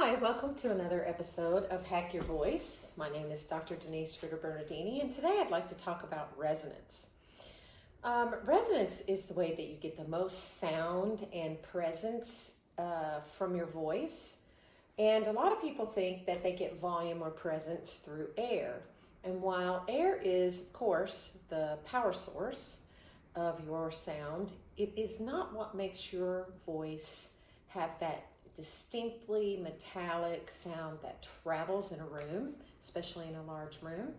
Hi, welcome to another episode of Hack Your Voice. My name is Dr. Denise Ritter-Bernardini, and today I'd like to talk about resonance. Resonance is the way that you get the most sound and presence from your voice. And a lot of people think that they get volume or presence through air. And while air is, of course, the power source of your sound, it is not what makes your voice have that distinctly metallic sound that travels in a room, especially in a large room.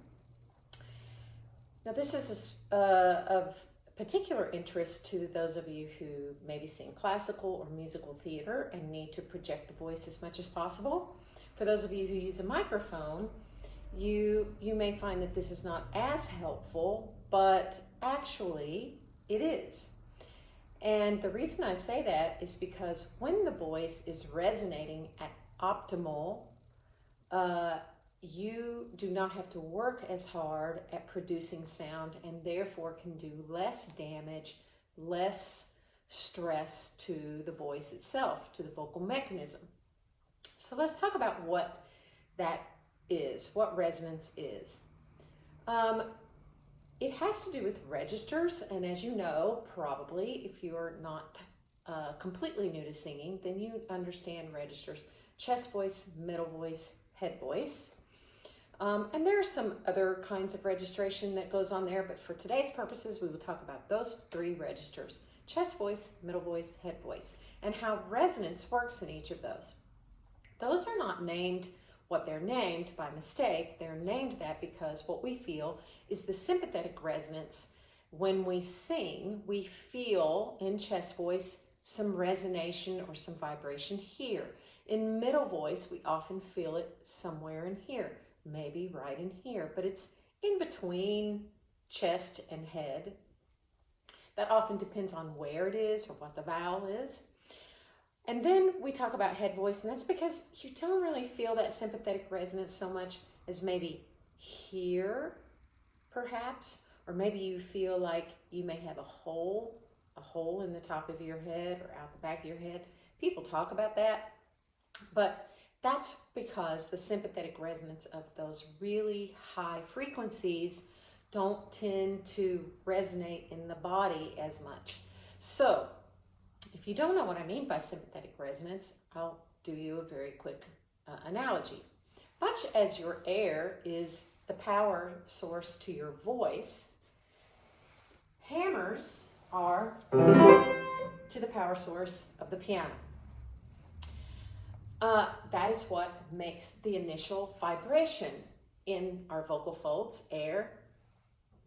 Now, this is of particular interest to those of you who maybe sing classical or musical theater and need to project the voice as much as possible. For those of you who use a microphone, you may find that this is not as helpful, but actually it is. And the reason I say that is because when the voice is resonating at optimal, you do not have to work as hard at producing sound and therefore can do less damage, less stress to the voice itself, to the vocal mechanism. So let's talk about what that is, what resonance is. It has to do with registers, and as you know, probably, if you're not completely new to singing, then you understand registers: chest voice, middle voice, head voice. And there are some other kinds of registration that goes on there, but for today's purposes, we will talk about those three registers: chest voice, middle voice, head voice, and how resonance works in each of those. Those are not named what they're named by mistake. They're named that because what we feel is the sympathetic resonance. When we sing, we feel in chest voice some resonation or some vibration here. In middle voice, we often feel it somewhere in here, maybe right in here, but it's in between chest and head. That often depends on where it is or what the vowel is. And then we talk about head voice, and that's because you don't really feel that sympathetic resonance so much as maybe here, perhaps, or maybe you feel like you may have a hole in the top of your head or out the back of your head. People talk about that, but that's because the sympathetic resonance of those really high frequencies don't tend to resonate in the body as much. So, if you don't know what I mean by sympathetic resonance, I'll do you a very quick analogy. Much as your air is the power source to your voice, hammers are to the power source of the piano. That is what makes the initial vibration in our vocal folds. Air,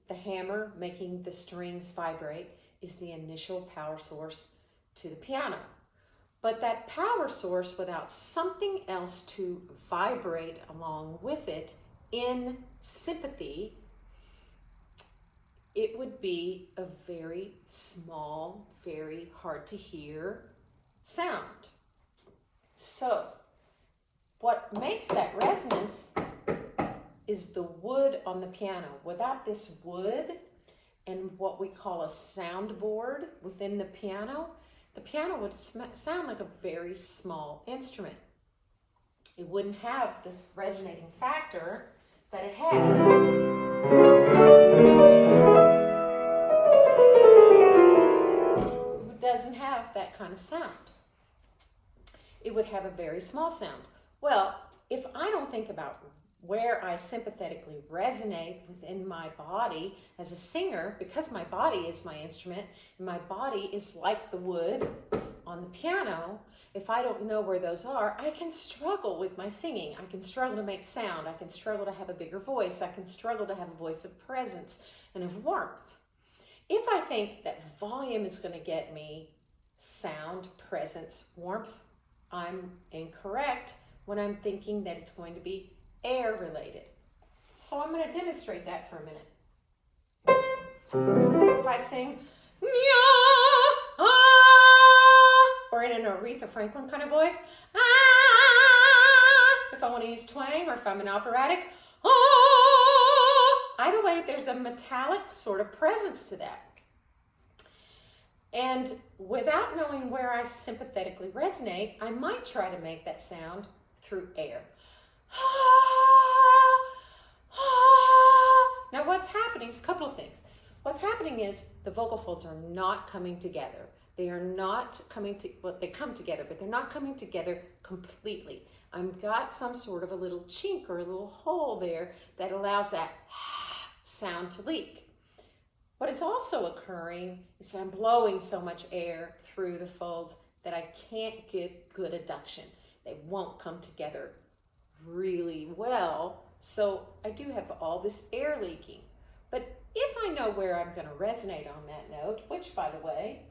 the hammer making the strings vibrate, is the initial power source to the piano. But that power source, without something else to vibrate along with it in sympathy, it would be a very small, very hard to hear sound. So what makes that resonance is the wood on the piano. Without this wood and what we call a soundboard within the piano would sound like a very small instrument. It wouldn't have this resonating factor that it has. It doesn't have that kind of sound. It would have a very small sound. Well, if I don't think about where I sympathetically resonate within my body as a singer, because my body is my instrument, and my body is like the wood on the piano, if I don't know where those are, I can struggle with my singing. I can struggle to make sound. I can struggle to have a bigger voice. I can struggle to have a voice of presence and of warmth. If I think that volume is going to get me sound, presence, warmth, I'm incorrect when I'm thinking that it's going to be air related. So I'm going to demonstrate that for a minute. If I sing or in an Aretha Franklin kind of voice, if I want to use twang, or if I'm an operatic, either way, there's a metallic sort of presence to that. And without knowing where I sympathetically resonate, I might try to make that sound through air. Now what's happening, a couple of things. What's happening is the vocal folds are not coming together. They are not coming to, well, they come together, but they're not coming together completely. I've got some sort of a little chink or a little hole there that allows that sound to leak. What is also occurring is that I'm blowing so much air through the folds that I can't get good adduction. They won't come together really well. So I do have all this air leaking. But if I know where I'm going to resonate on that note, which by the way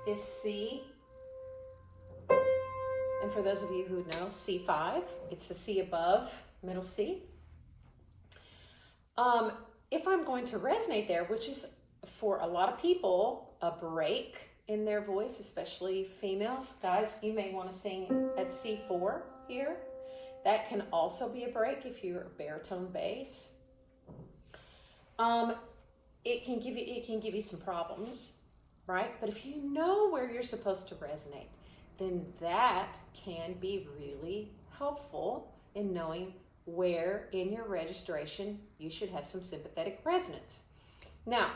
is C, and for those of you who know, C5, it's the C above, middle C. If I'm going to resonate there, which is for a lot of people, a break in their voice, especially females. Guys, you may want to sing at C4 here. That can also be a break if you're a baritone bass. It can give you some problems, right? But if you know where you're supposed to resonate, then that can be really helpful in knowing where in your registration you should have some sympathetic resonance. Now,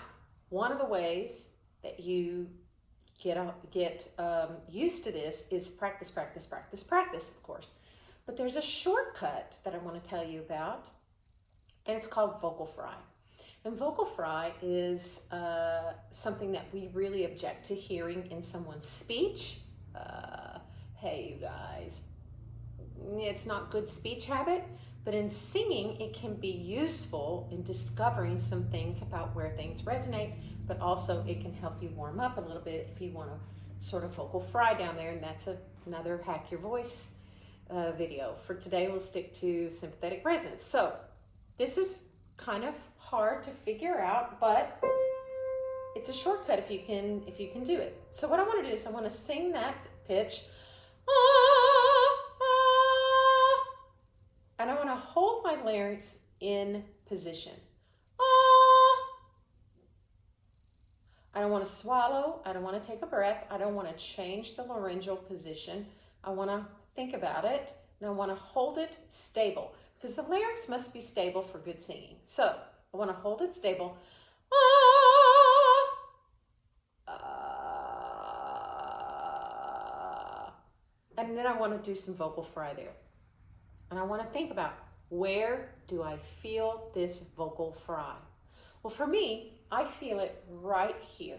one of the ways that you get used to this is practice, practice, practice, practice, of course. But there's a shortcut that I want to tell you about, and it's called vocal fry. And vocal fry is something that we really object to hearing in someone's speech. Hey, you guys, it's not good speech habit, but in singing, it can be useful in discovering some things about where things resonate, but also it can help you warm up a little bit if you want to sort of vocal fry down there, and that's another Hack Your Voice video. For today, we'll stick to sympathetic resonance. So this is kind of hard to figure out, but it's a shortcut if you can do it. So what I want to do is I want to sing that pitch, and I want to hold my larynx in position. I don't want to swallow. I don't want to take a breath. I don't want to change the laryngeal position. I want to think about it, and I want to hold it stable because the larynx must be stable for good singing. So I want to hold it stable. And then I want to do some vocal fry there. And I want to think about, where do I feel this vocal fry? Well, for me, I feel it right here.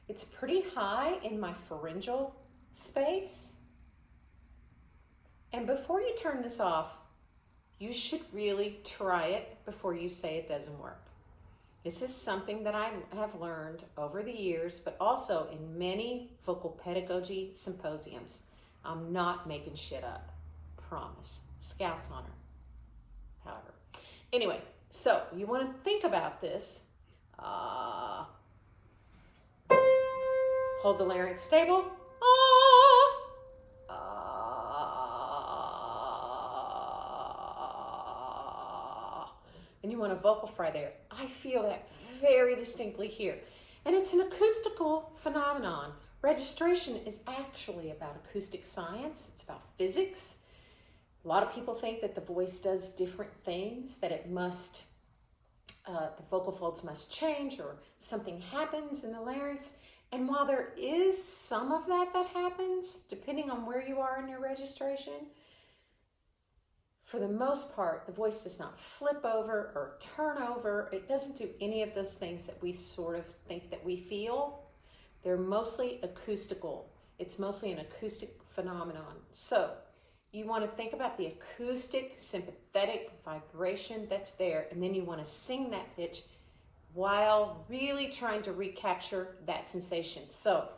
It's pretty high in my pharyngeal space. And before you turn this off, you should really try it before you say it doesn't work. This is something that I have learned over the years, but also in many vocal pedagogy symposiums. I'm not making shit up, promise. Scout's honor, however. Anyway, so you want to think about this. Hold the larynx stable. And you want a vocal fry there. I feel that very distinctly here. And it's an acoustical phenomenon. Registration is actually about acoustic science. It's about physics. A lot of people think that the voice does different things, that it must, the vocal folds must change or something happens in the larynx. And while there is some of that happens, depending on where you are in your registration, for the most part, the voice does not flip over or turn over. It doesn't do any of those things that we sort of think that we feel. They're mostly acoustical. It's mostly an acoustic phenomenon. So you want to think about the acoustic, sympathetic vibration that's there, and then you want to sing that pitch while really trying to recapture that sensation. So,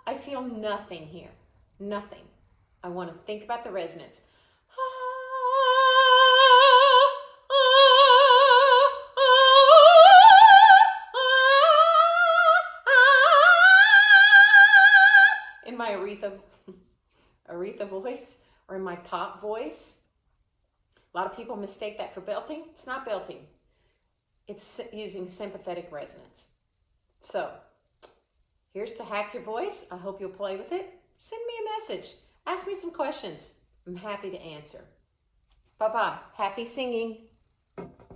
I feel nothing here, nothing. I want to think about the resonance. In my Aretha voice, or in my pop voice. A lot of people mistake that for belting. It's not belting. It's using sympathetic resonance. So, here's to Hack Your Voice. I hope you'll play with it. Send me a message. Ask me some questions. I'm happy to answer. Bye-bye. Happy singing.